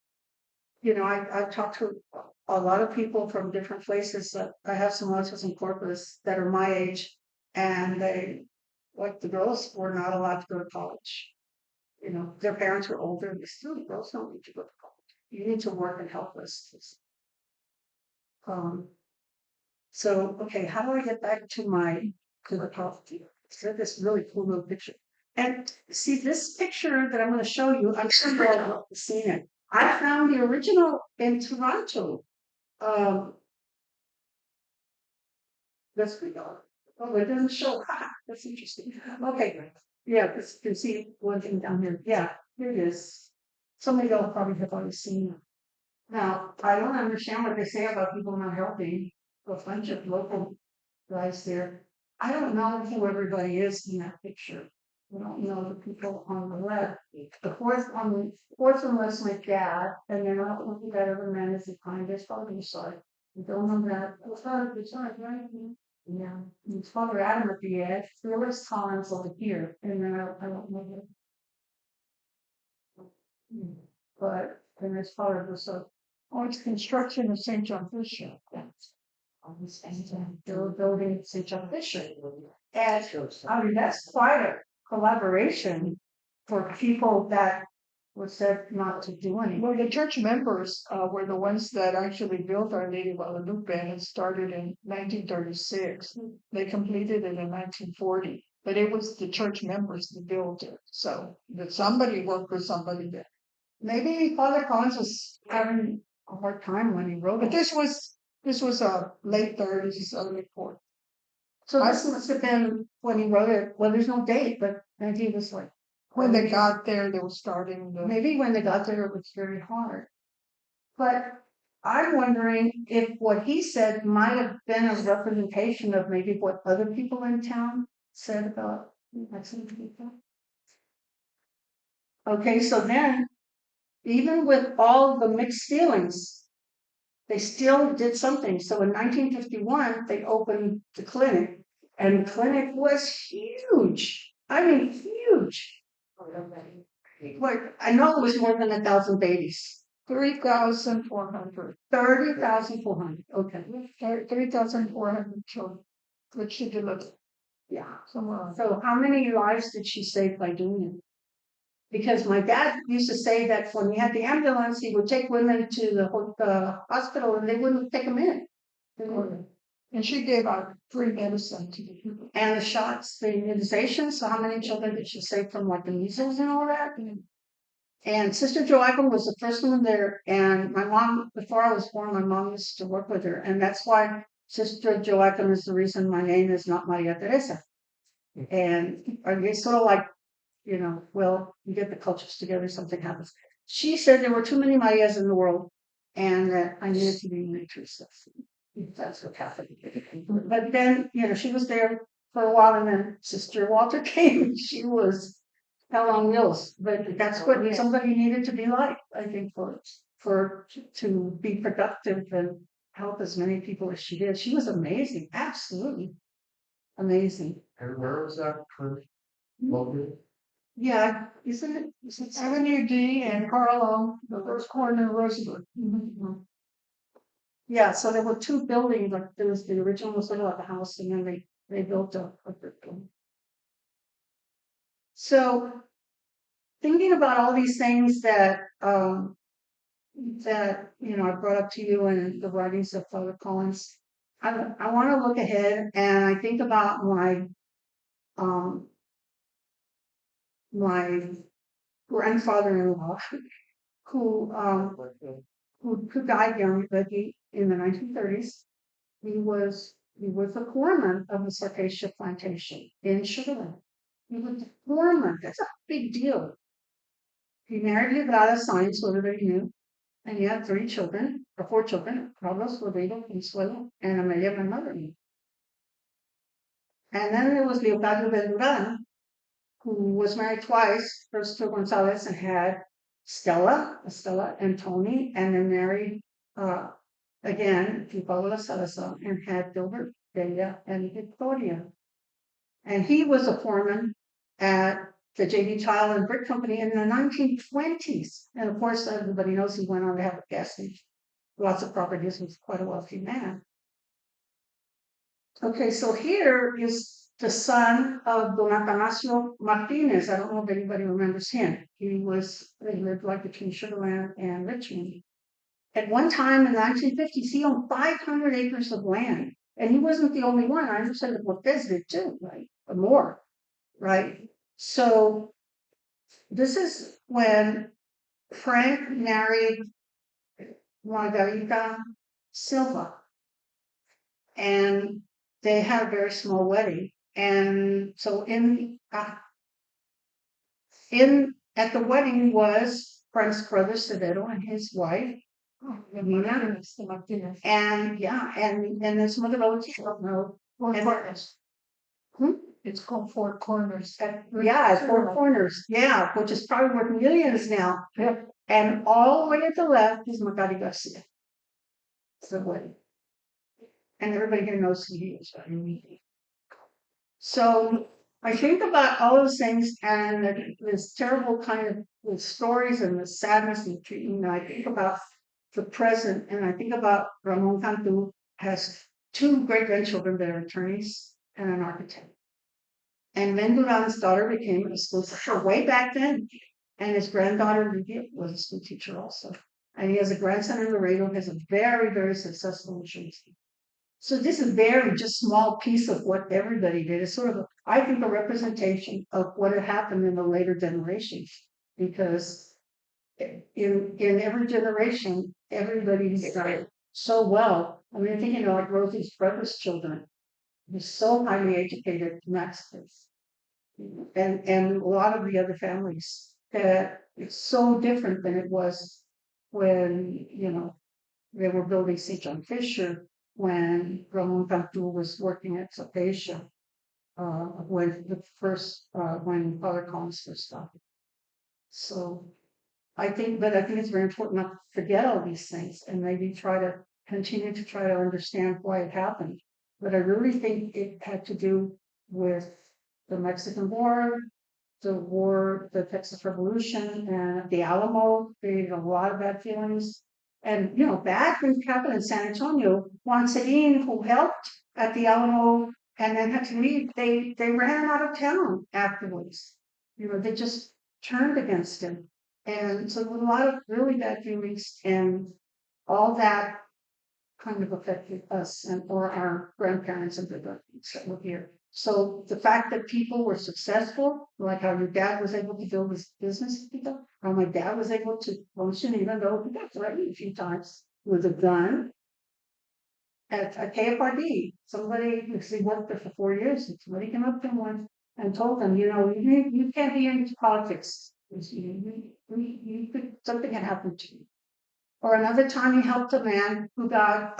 I've talked to a lot of people from different places. I have some relatives in Corpus that are my age, and like the girls, were not allowed to go to college. Their parents were older. They still, girls don't need to go to college. You need to work and help us. Um, so, okay, how do I get back to the property? So this really cool little picture. And see this picture that I'm going to show you, I'm sure you all have seen it. I found the original in Toronto. Let's go. Oh, it doesn't show. That's interesting. Okay. Yeah, you can see one thing down here. Yeah, here it is. Some of y'all probably have already seen it. Now, I don't understand what they say about people not helping. A bunch of local guys there. I don't know who everybody is in that picture. I don't know the people on the left. The fourth one was my dad, and then I don't know who that other man is behind. There's probably side. I don't know that. It's not right. Yeah, it's Father Adam at the edge. Phyllis Collins over here, and then I don't know. But then there's Father Russo. Oh, it's construction of St. John Fisher. They're building St. John Fisher. And I mean, that's quite a collaboration for people that was said not to do anything. Well, the church members were the ones that actually built Our Lady of Guadalupe, and it started in 1936. They completed it in 1940, but it was the church members that built it. So that somebody worked for somebody there. Maybe Father Collins was having a hard time when he wrote But it. this was late 30s, early 40s. So this must have been when he wrote it. Well, there's no date, but maybe it was like When they got there, they were starting the. maybe when they got there it was very hard. But I'm wondering if what he said might have been a representation of maybe what other people in town said about Mexican people. Okay, so then, even with all the mixed feelings, they still did something. So in 1951, they opened the clinic, and the clinic was huge. I mean, huge. Like, I know it was more than 1,000 babies. 3,400. 30,400. Okay. 3,400 children, which she delivered Yeah. somewhere around. So how many lives did she save by doing it? Because my dad used to say that when he had the ambulance, he would take women to the hospital and they wouldn't take them in. They wouldn't. And she gave out free medicine to the people. And the shots, the immunization. So how many children did she save from like the measles and all that? And Sister Joachim was the first one there. And my mom, before I was born, my mom used to work with her. And that's why Sister Joachim is the reason my name is not Maria Teresa. And it's sort of like, well, you get the cultures together, something happens. She said there were too many Marias in the world and that I needed to be Maria Teresa. That's what happened. But then, she was there for a while and then Sister Walter came. She was hell on wheels. But that's what somebody needed to be like, I think, to be productive and help as many people as she did. She was amazing. Absolutely amazing. And where was that located? Yeah, isn't it? Is it Avenue D and Carlo, the first corner of Rosenberg. Yeah, so there were two buildings, like there was the original was sort of like a house, and then they built a brick building. So thinking about all these things that I brought up to you in the writings of Father Collins, I want to look ahead and I think about my grandfather-in-law who died young, but in the 1930s. He was the foreman of the Circassia plantation in Sugarland. He was the foreman. That's a big deal. He married Librada Sainz, so everybody knew, and he had 4 children, Carlos, Rodrigo, Consuelo, and Amelia, my mother. And then there was Leocadio Belduran, who was married twice, first to Gonzalez and had Estella and Tony, and then married again to Paula Salazar and had Gilbert, Delia, and Victoria. And he was a foreman at the J.D. Tile and Brick Company in the 1920s. And of course, everybody knows he went on to have a gas station, lots of properties, was quite a wealthy man. Okay, so here is the son of Don Atanasio Martinez. I don't know if anybody remembers him. They lived like between Sugarland and Richmond. At one time in the 1950s, he owned 500 acres of land. And he wasn't the only one. I understand that Cortez did too, right? Or more, right? So this is when Frank married Margarita Silva. And they had a very small wedding. And so at the wedding was Frank's brother Severo and his wife. And there's some other relatives. I don't know. Four Corners. It's called Four Corners. Four Corners. Yeah, which is probably worth millions now. Yep. And all the way at the left is Macari Garcia. It's the wedding. And everybody here knows who he is, right? So I think about all those things and this terrible kind of the stories and the sadness and treatment. I think about the present, and I think about Ramon Cantu has 2 great grandchildren that are attorneys and an architect. And Menduran's daughter became a school teacher way back then. And his granddaughter Lydia was a school teacher also. And he has a grandson in Laredo who has a very, very successful insurance. So this is very just small piece of what everybody did. It's sort of, I think, a representation of what had happened in the later generations. Because in every generation, everybody's done so well. I mean, I think, like Rosie's brother's children, they're so highly educated Mexicans. And a lot of the other families that it's so different than it was when, they were building St. John Fisher, when Ramon Cantu was working at Zapatia, when Father Collins first started. So I think it's very important not to forget all these things and maybe continue to try to understand why it happened. But I really think it had to do with the Mexican War, the Texas Revolution, and the Alamo created a lot of bad feelings. And, bad things happened in San Antonio. Juan Cedin, who helped at the Alamo and then had to leave, they ran him out of town afterwards. They just turned against him. And so there were a lot of really bad feelings, and all that kind of affected us or our grandparents and the grandparents that were here. So the fact that people were successful, like how your dad was able to build his business, how my dad was able to function, even though he got threatened a few times with a gun at a KFRD. Somebody, he worked there for 4 years, and somebody came up to him once and told him, you can't be into politics. Something had happened to you. Or another time he helped a man who got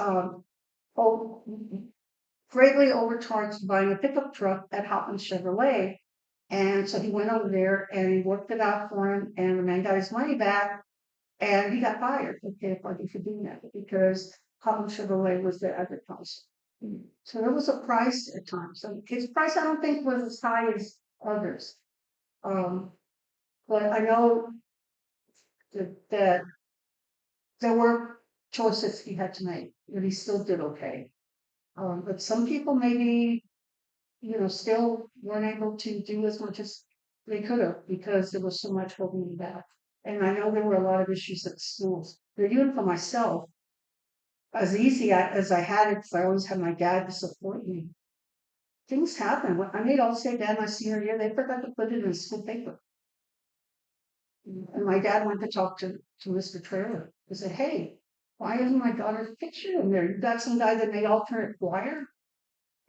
greatly overcharged buying a pickup truck at Hopkins Chevrolet. And so he went over there and he worked it out for him, and the man got his money back, and he got fired from KFRD for doing that because Hopkins Chevrolet was the advertiser. So there was a price at times. So his price, I don't think, was as high as others. But I know that there were choices he had to make, and he still did okay. But some people maybe, still weren't able to do as much as they could have because there was so much holding them back. And I know there were a lot of issues at schools. But even for myself, as easy as I had it, because I always had my dad to support me, things happen. When I made All-State Dad my senior year, they forgot to put it in school paper. And my dad went to talk to Mr. Trailer. He said, "Hey, why isn't my daughter's picture in there? You got some guy that made alternate choir?"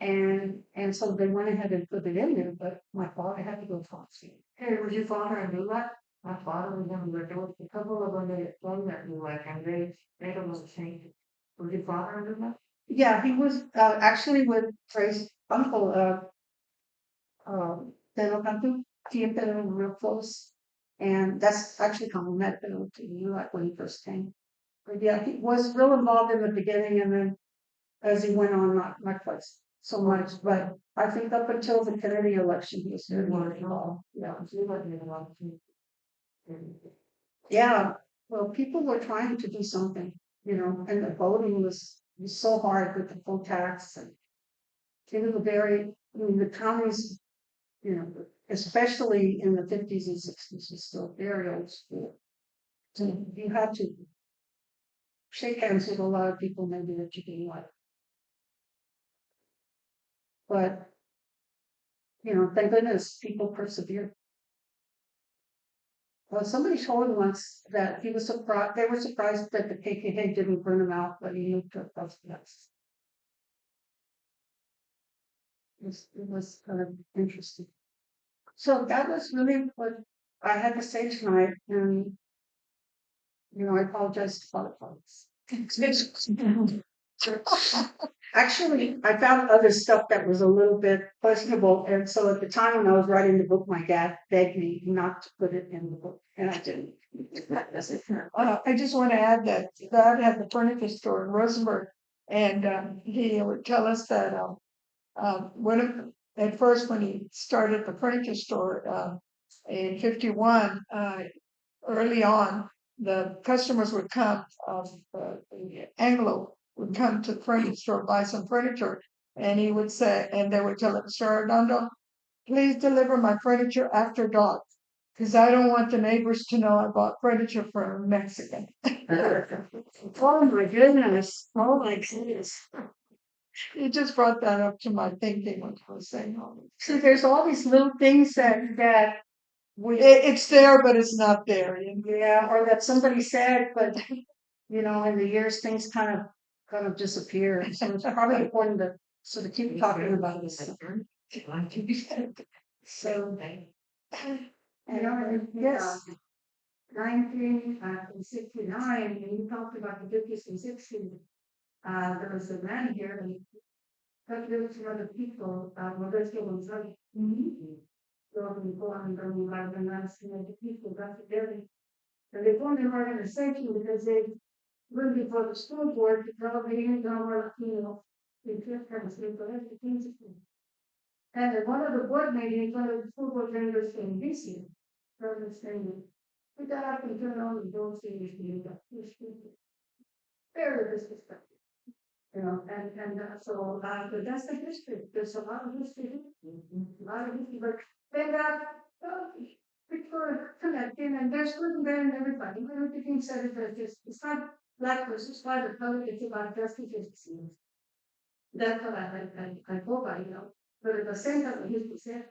And so they went ahead and put it in there, but my father had to go talk to him. "Hey, was your father and do that?" My father was in there. There was a couple of them that done that knew that, and they don't know the change. Was your father and do that? Yeah, he was actually with Trey's uncle, Pedro Cantu. He and Pedro were real close. And that's actually how we met Pedro to you, like when he first came. But yeah, he was real involved in the beginning, and then as he went on, not quite so much. But I think up until the Kennedy election, he was very involved. Yeah, yeah. Well, people were trying to do something, and the voting was so hard with the full tax, and it was the counties, especially in the 50s and 60s, was still very old school. So you had to shake hands with a lot of people maybe that you didn't like. But, thank goodness people persevere. Well, somebody told him once that he was surprised, they were surprised that the KKK didn't burn him out, but he moved to a yes. It was kind of interesting. So that was really what I had to say tonight. And, I apologize to Father Fox. Actually, I found other stuff that was a little bit questionable. And so at the time when I was writing the book, my dad begged me not to put it in the book, and I didn't. I just want to add that Dad had the furniture store in Rosenberg, and he would tell us that at first when he started the furniture store in 51, early on, the customers would come, the Anglo would come to the furniture store, buy some furniture, and he would say, and they would tell him, "Mr. Arredondo, please deliver my furniture after dark." Cause I don't want the neighbors to know I bought furniture from a Mexican. Oh my goodness. Oh my goodness. You just brought that up to my thinking when I was saying all this. See, there's all these little things that we, It's there, but it's not there. yeah, or that somebody said, but in the years things kind of disappear. So it's probably important to sort of keep talking about this stuff. So, yes. 1969, and you talked about the 50s and 60s. There was a man here, and there was some other people, Modesto Gonzalez. So we go on and go about the last people got together. And they formed an organization because they went before the school board to tell the more Latino in fifth country, but that's the things. And at one of the board meetings, one of the school board members in DC, President saying, we got up and turned on the door saying, very disrespectful. But that's the history. There's a lot of history, but then people are connecting, and there's good and bad in everybody. Everything said is that it's not black versus white or color, it's about justice. That's what I go by, But at the same time, I used to say,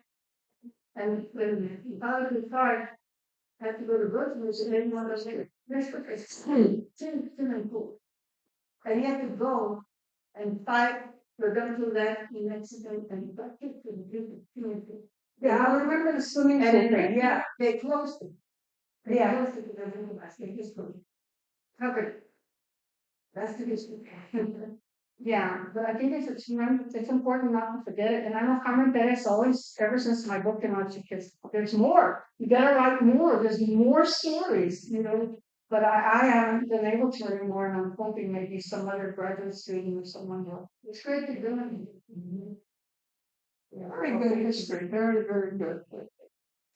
and when the father of the car had to go to groceries, and then one of them, this was and cool. And he had to go and fight for them to let in Mexico and back to the Yeah, I remember the swimming pool. and then, yeah, they closed it. They Yeah. closed it because they just covered. That's the history. Yeah, but I think it's important not to forget it. And I know Carmen Perez always, ever since my book came out, she says, there's more. You gotta write more. There's more stories, But I haven't been able to anymore, and I'm hoping maybe some other graduate student or someone will. It's great to do it. Yeah, Very good history, very, very good.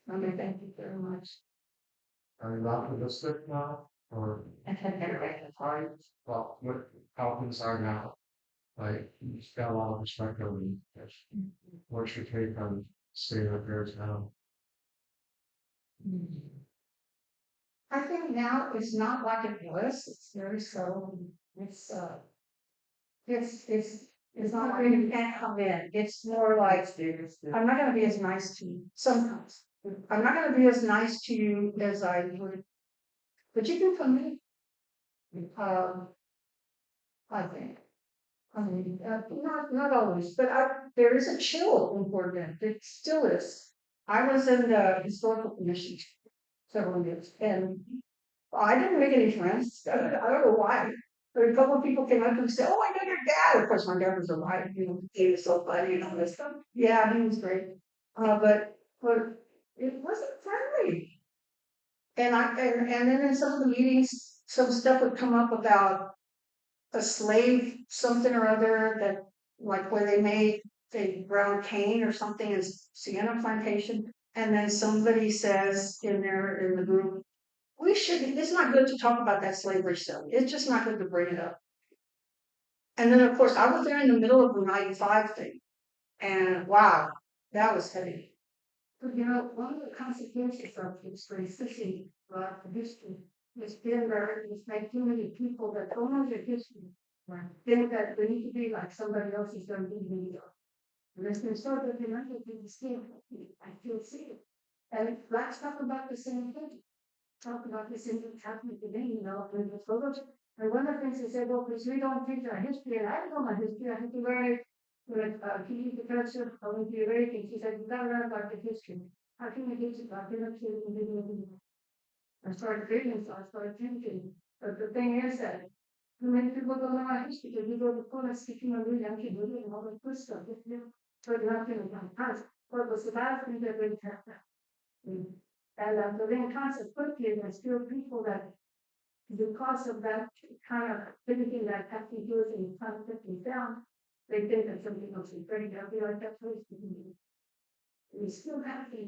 Thank you very much. Are you optimistic now? Or right? Well, how things are now? Like, you've got a lot of perspective and what's your take on state of affairs now? I think now it's not like it was. It's very slow. It's it's not like you can't come in. It's more like I'm not going to be as nice to you sometimes. I'm not going to be as nice to you as I would, but you can come in. I think. I mean, not always, but there is a chill in Fort Bend. It still is. I was in the historical commission several years, and I didn't make any friends. I don't know why. But a couple of people came up and said, "Oh, I know your dad." Of course, my dad was alive. He was so funny and all this stuff. Yeah, he was great. But it wasn't friendly. And then in some of the meetings, some stuff would come up about a slave something or other that like where they made a brown cane or something as sienna plantation, and then somebody says in the group, it's not good to talk about that slavery stuff. It's just not good to bring it up. And then of course I was there in the middle of the 95 thing, and wow, that was heavy. But one of the consequences of history, especially history, has been that it's made too many people that don't know their history think that they need to be like somebody else is going to be New York. And there's been so that they're not going to be the same. I feel see it. And let's talk about the same thing. Talk about the same thing happening today, in the photos. And one of the things they said, well, because we don't teach our history, and I don't know my history, I have to learn it with teaching the professor, I went to everything. She said, you gotta learn about the history. How can you teach it about the history and video? I started reading, so I started thinking. But the thing is that too many people don't know our history because we go to school and speaking of really actually doing all the good stuff. But nothing about us. What was the bad thing that really happened? And the main concept quickly, there's still people that, because of that kind of thinking that actually goes in constantly down, they think that something else is very good. Be like that place to be. We still have to,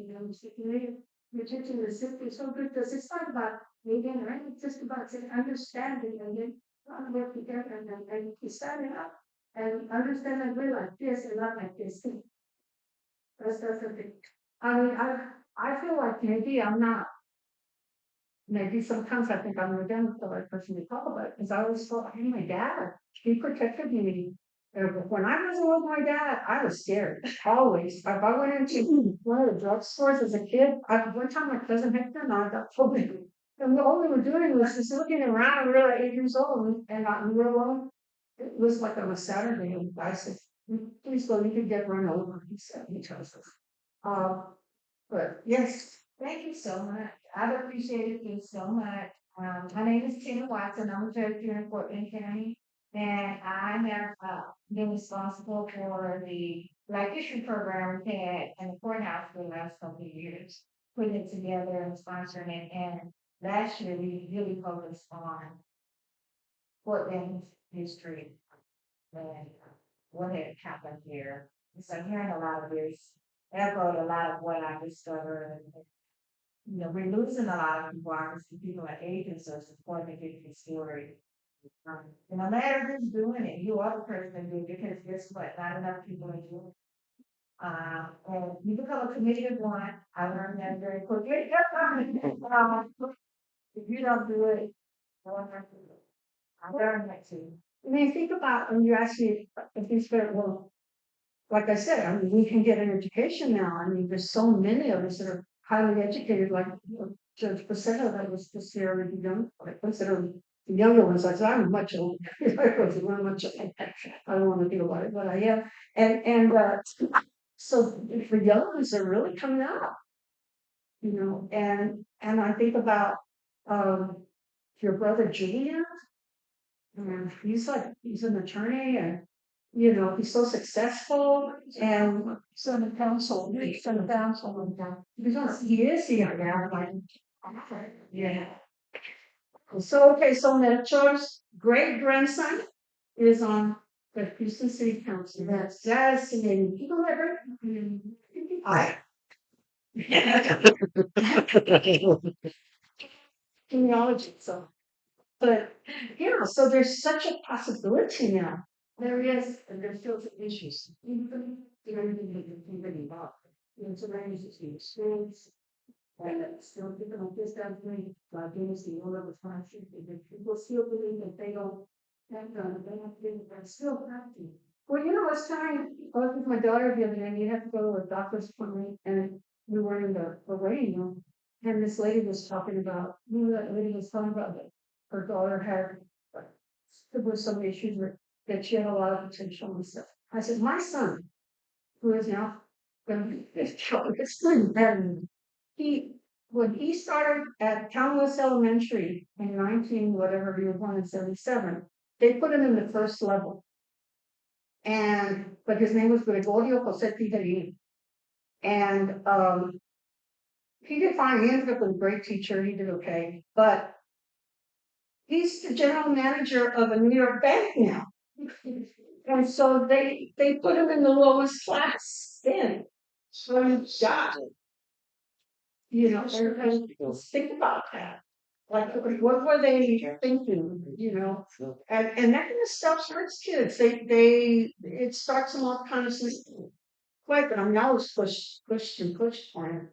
you're teaching the simply so good because it's not about reading, right? It's just about understanding and then work together and standing up and understand that we're like this and not like this. That's the thing. I mean, I feel like maybe I'm not. Maybe sometimes I think I'm the right person to talk about it because I always thought, hey, my dad, he protected me. When I was with my dad, I was scared. Always. If I went into one of the drugstores as a kid, one time my cousin Hector and I got pulled in. And all we were doing was just looking around. We were like 8 years old and we were alone. It was like on a Saturday. And I said, please go, you could get run over. He said, he tells us. Uh, but yes, Thank you so much. I've appreciated you so much. My name is Tina Watson. I'm a judge here in Portland County, and I have been responsible for the Black History program we've had in the courthouse for the last couple of years, putting it together and sponsoring it. And last year we really focused on Portland's history and what had happened here. And so I'm hearing a lot of this, echoed a lot of what I discovered. We're losing a lot of people, obviously, people are aging, so it's important to get your story. And no matter who's doing it, you are the person doing it, because guess what? Not enough people are doing it. And you become a committee of one. I learned that very quickly. If you don't do it, no one has to do it. I learned that too. I mean, think about when you ask me if these better, well, like I said, I mean, we can get an education now. I mean, there's so many of us that are highly educated, like Judge Pacetta, that was this year really young. I consider the younger ones, like I'm much older. I wasn't much older. I don't want to think about it, but I am. And so for young ones, they're really coming out, and I think about your brother Julian, and he's an attorney and he's so successful and Senate council, because he is here now, like, yeah. So okay, so Melchor's great grandson is on the Houston City Council. That's fascinating. People ever I genealogy, so but so there's such a possibility now. There is, and there's still some issues. Even everything that you think about. So many experience. And it's still people like this down here, like Dennis, the owner of the township, people still believe that they don't have done, they have to, but still have to. Well, I was with my daughter the other day, and you have to go to a doctor's appointment, and we were in the waiting room, and this lady was talking about, that lady was talking about that her daughter had, like, there was some issues with, that she had a lot of potential and stuff. I said, my son, who is now going to be 50, and when he started at Townless Elementary in 19 whatever he was born in 77, they put him in the first level. But his name was Gregorio Jose Tijerin. And he did fine. He ended up with a great teacher. He did okay. But he's the general manager of a New York bank now. And so they put him in the lowest class then. So God, and think about that. Like, what were they thinking? And that kind of stuff hurts kids. It starts them off kind of quick, but I'm now pushed for him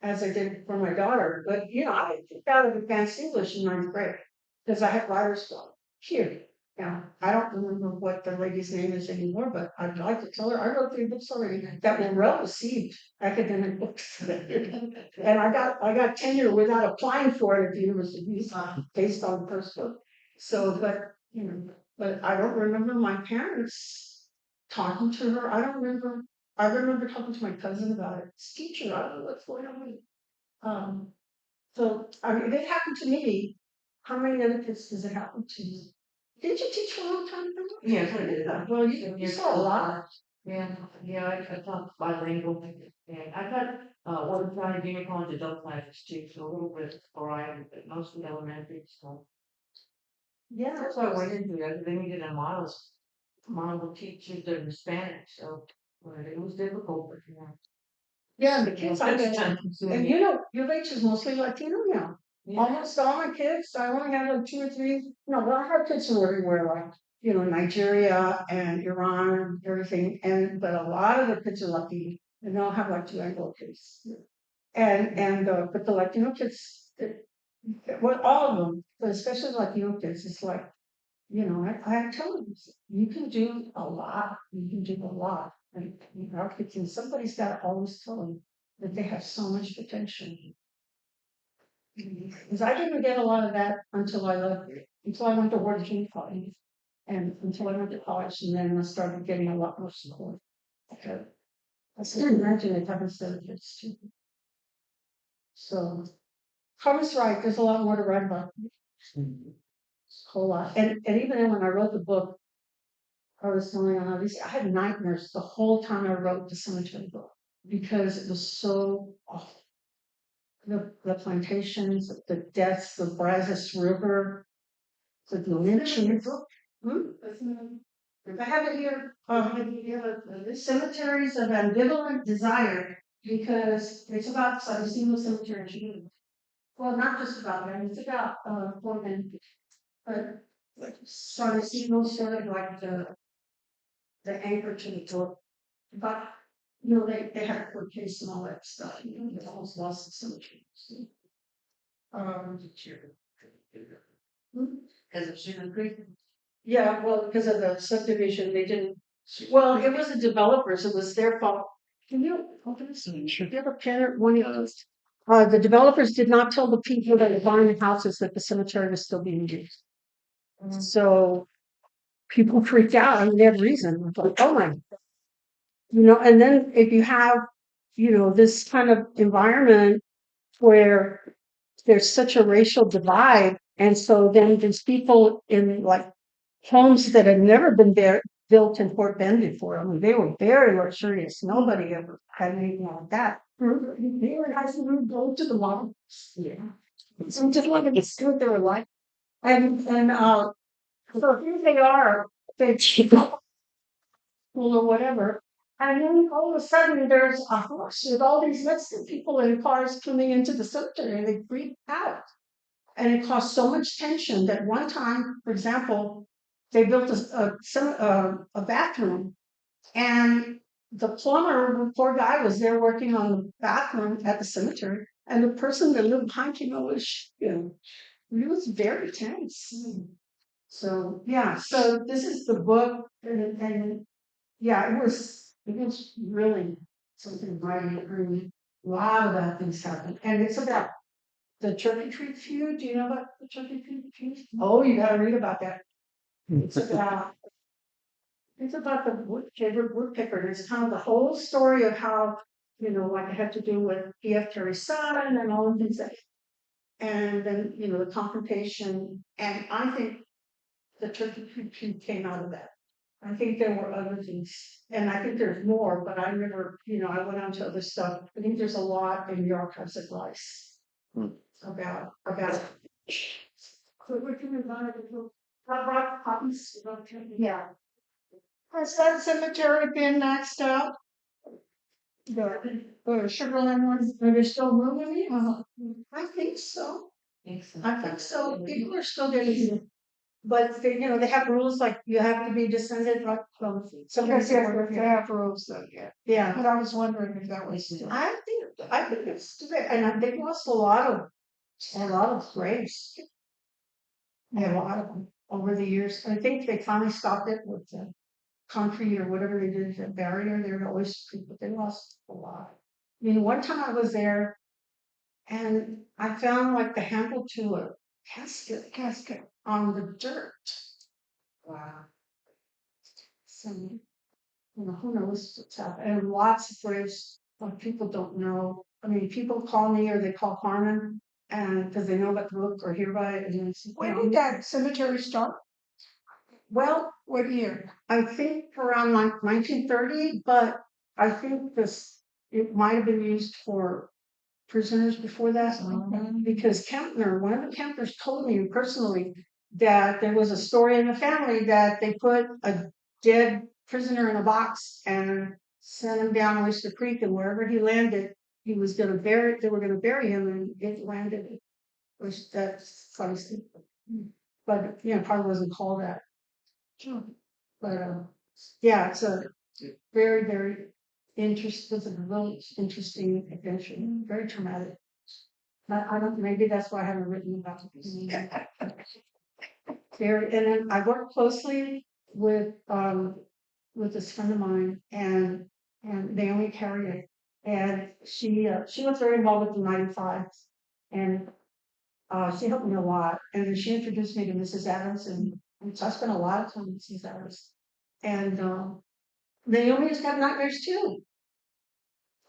as I did for my daughter. But I took out of advanced English in ninth grade because I had writer's block. Here. Now, I don't remember what the lady's name is anymore, but I'd like to tell her I wrote 3 books already that were well received academic books. And I got tenure without applying for it at the university based on the first book. So, but I don't remember my parents talking to her. I remember talking to my cousin about it. It's teacher, I don't know what's going on. So I mean, it happened to me. How many other kids does it happen to? Did you teach for a long time? Yes, I did. Well, you saw a lot. Yeah, I taught bilingual, and I taught what we're trying to do college adult classes too, so a little bit variety, but mostly elementary stuff. Yeah, That's why I went into it. They needed a model teachers that are Hispanic, so it was difficult, but yeah, the kids I bet. time And consuming. your age is mostly Latino now. Almost all my kids, I only have like 2 or 3. No, but I have kids from everywhere, like Nigeria and Iran and everything. But a lot of the kids are Latino, and they'll have like 2 Anglo kids. But the Latino kids, well, all of them, but especially Latino kids, it's like, I tell them, you can do a lot. You can do a lot. And our kids, and somebody's got to always tell them that they have so much potential. Because I didn't get a lot of that until I left, until I went to working college, and until I went to college, and then I started getting a lot more support. Okay. I still imagine it happens to other kids too. So, Carmen's right. There's a lot more to write about. A whole lot. And even when I wrote the book, I was telling Anna, I had nightmares the whole time I wrote the cemetery book because it was so awful. The plantations, the deaths, the Brazos River, the lynching. I have it here. The cemeteries of ambivalent desire because it's about Salesinos Cemetery. Well, not just about them. It's about women, but Salesinos sort of like the anchor to the door. But they had a court case and all that stuff. They almost lost the cemetery. Because of Shannon Creek. Yeah, well, because of the subdivision, they didn't. Well, it was the developers. It was their fault. Can you open this? Should you have a pen or one of those? The developers did not tell the people that were buying the houses that the cemetery was still being used. So people freaked out. I mean, they had reason. Like, oh my, and then if you have, this kind of environment where there's such a racial divide, and so then there's people in like homes that had never been built in Fort Bend before. I mean, they were very luxurious. Nobody ever had anything like that. They were nice and go to the mall. Yeah. So just wanted to see what they were like. So here they are, they or whatever. And then all of a sudden there's a horse with all these Mexican people in cars coming into the cemetery and they freak out. And it caused so much tension that one time, for example, they built a bathroom and the plumber, the poor guy, was there working on the bathroom at the cemetery. And the person that lived behind him was, it was very tense. So, yeah, so this is the book. And yeah, it was really something right in a lot of bad things happened. And it's about the Turkey Creek feud. Do you know about the Turkey Creek feud? Oh, you gotta read about that. It's about the favorite woodpecker. And it's kind of the whole story of how, like it had to do with P.F. Terry's son and all the things that, and then, the confrontation. And I think the Turkey Creek feud came out of that. I think there were other things, and I think there's more, but I never, I went on to other stuff. I think there's a lot in the archives of Rice about. So we're doing brought copies. Yeah. Has that cemetery been maxed out? The Sugarland one, are there still room in it? I think so. I think so. People are still getting. But they have rules like you have to be descended from somebody. Yes, they have rules though, yeah. Yeah. But I was wondering if that was still. I think it's still there, and they've lost a lot of graves. Yeah, a lot of them over the years. I think they finally stopped it with the concrete or whatever they did, the barrier. They were always, but they lost a lot. I mean, one time I was there, and I found like the handle to a casket on the dirt. Wow. So, who knows what's happening? And lots of graves, people don't know. I mean, people call me or they call Carmen, and because they know about the book or hear about it. And when did that cemetery start? Well, what year? I think around 1930, but I think it might have been used for prisoners before that, because one of the Kempners told me personally that there was a story in the family that they put a dead prisoner in a box and sent him down Oyster Creek, and wherever he landed, they were going to bury him, and it landed, which that's funny. But probably wasn't called that. But yeah, it's a very, very was a really interesting adventure, very traumatic. I don't, maybe that's why I haven't written about it. Very, and then I worked closely with this friend of mine and Naomi Carrier, and she was very involved with the 95s, and she helped me a lot, and then she introduced me to Mrs. Adams, and so I spent a lot of time with Mrs. Adams, and Naomi has got nightmares too.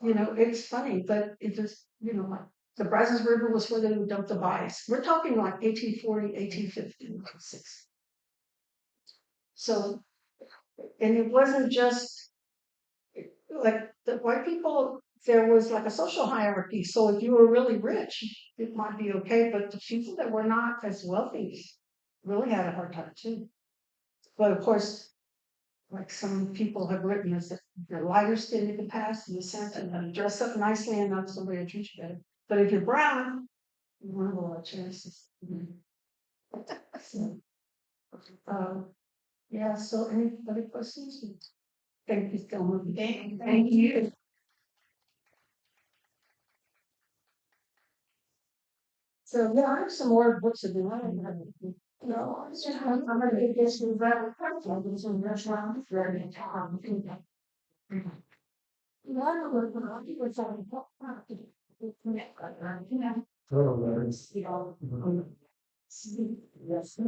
You know, it's funny, but it just, you know, like the Brazos River was where they would dump the bodies. We're talking like 1840, 1850, 1860. So, and it wasn't just like the white people, there was like a social hierarchy. So if you were really rich, it might be okay, but the people that were not as wealthy really had a hard time too. But of course, like some people have written, is that you're lighter skinned, you can pass in the sense and dress up nicely enough, somebody will treat you better. But if you're brown, you want a lot of chances. So, yeah, so any other questions? Thank you so much. Thank you. So yeah, I have some more books of mine. No, I'm gonna get this in rather quickly. It's in restaurant, very time. One of them, was on the property. So, there's- You know, yes.